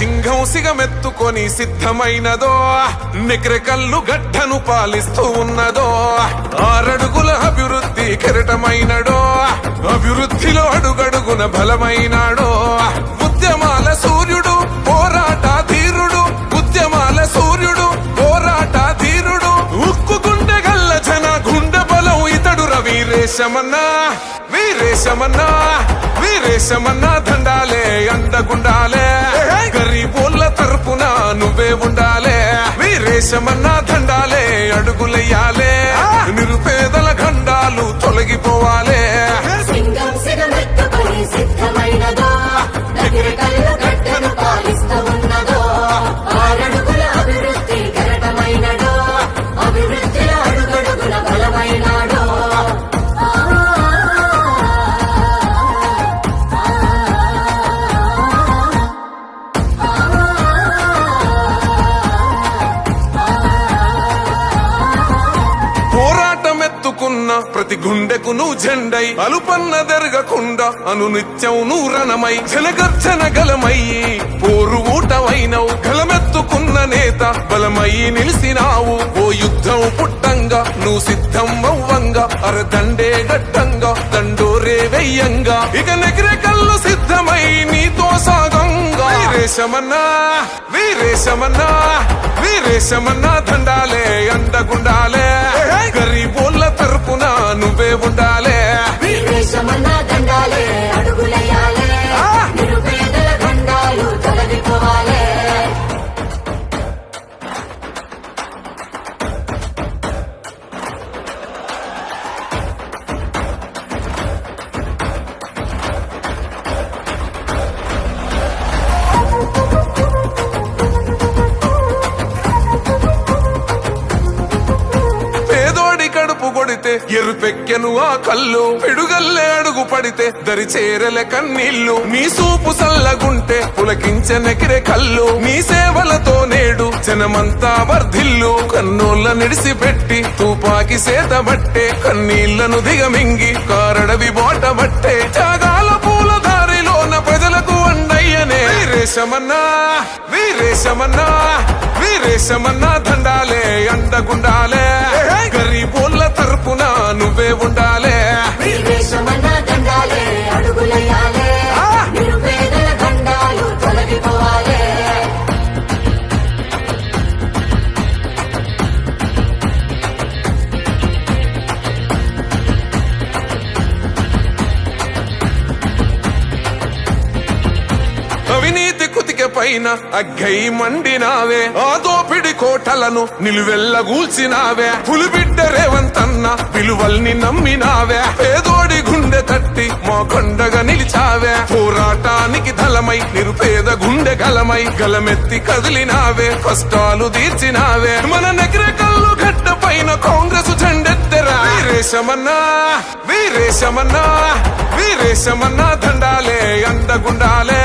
సింహం సిగమెత్తుకొని సిద్ధమైనదో నెక్రెకల్లు గడ్డను పాలిస్తూ ఉన్నదో 6 అడుగుల అభివృద్ధి కెరటమైనడో అభివృద్ధిలో అడుగడుగున బలమైనాడో ఉద్యమాల సూర్యుడు పోరాట ధీరుడు ఉద్యమాల సూర్యుడు పోరాట ధీరుడు ఉక్కు గుండె గల్ల జన గుండె బలం ఇతడు వీరేశమన్నా వీరేశమన్నా వీరేశమన్నా దండాలే అండగుండాలే గరీబోళ్ళ తరపున నువ్వే ఉండాలే వీరేశమన్నా దండాలే అడుగులెయ్యాలే నిరుపేదల గండాలు తొలగిపోవాలే సింగం సిగమెత్తుకొని సిద్ధమైనదో నగరకల్లు గడ్డను పాలిస్తూ ఉన్నదో 6 అడుగుల అభివృద్ధి కెరటమైనడో అభివృద్ధిలో అడుగడుగున బలమైనాడో ప్రతి గుండెకు నువ్వు జెండై అలుపన్న దెరగకుండా అనునిత్యం నువ్వు రణమై జనగర్జన గలమయ్యి పోరు ఊటమైనవు గలమెత్తుకున్న నేత బలమయ్యి నిలిసినావు ఓ యుద్ధం పుట్టంగా నువ్వు సిద్ధం అవ్వంగా అరదండే గట్టంగా దండోరే వెయ్యంగా ఇక నెగిరే కళ్ళు సిద్ధమై నీతో సాగంగా వీరేశమన్నా వీరేశమన్నా వీరేశమన్నా దండాలే అండగుండాలే గరీబోళ్ళ తరపున నువ్వే ఉండాలే వీరేశమన్నా దండాలే అడుగులెయ్యాలే నిరుపేదల గండాలు తొలగిపోవాలే ఎరుపెక్కెను ఆ కళ్ళు పిడుగల్లే అడుగు పడితే దరి చేరలే కన్నీళ్లు నీ సూపు సల్లగుంటే పులకించె నెకిరే కళ్ళు నీ సేవలతో నేడు జనమంతా వర్ధిల్లు కన్నోళ్ళ నిడిసిపెట్టి తుపాకి సేతబట్టే కన్నీళ్లను దిగమింగి కారడవి బోటబట్టే త్యాగాల పూల దారిలోన ప్రజలకు అండయ్యనే వీరేశమన్నా వీరేశమన్నా వీరేశమన్నా దండాలే అండగుండాలే గరీబోళ్ళ తరపున నువ్వే ఉండాలే వీరేశమన్నా దండాలే అడుగులెయ్యాలే నిరుపేదల గండాలు తొలగిపోవాలే అవినీతి కుతిక పైన అగ్గై మండినావే ఆ దోపిడి కోటలను నిలువెల్లగూల్చినావే పులిబిడ్డ రేవంతన్న విలువల్ని నమ్మినావే పేదోడి గుండె తట్టి మా కొండగా నిలిచావే పోరాటానికి దళమై నిరుపేద గుండె గలమై గలమెత్తి కదిలినావే కష్టాలు తీర్చినావే మన నెగిరే కళ్ళు గడ్డ పైన కాంగ్రెస్ జెండెత్తెరా వీరేశమన్నా వీరేశమన్నా వీరేశమన్నా దండాలే అండగుండాలే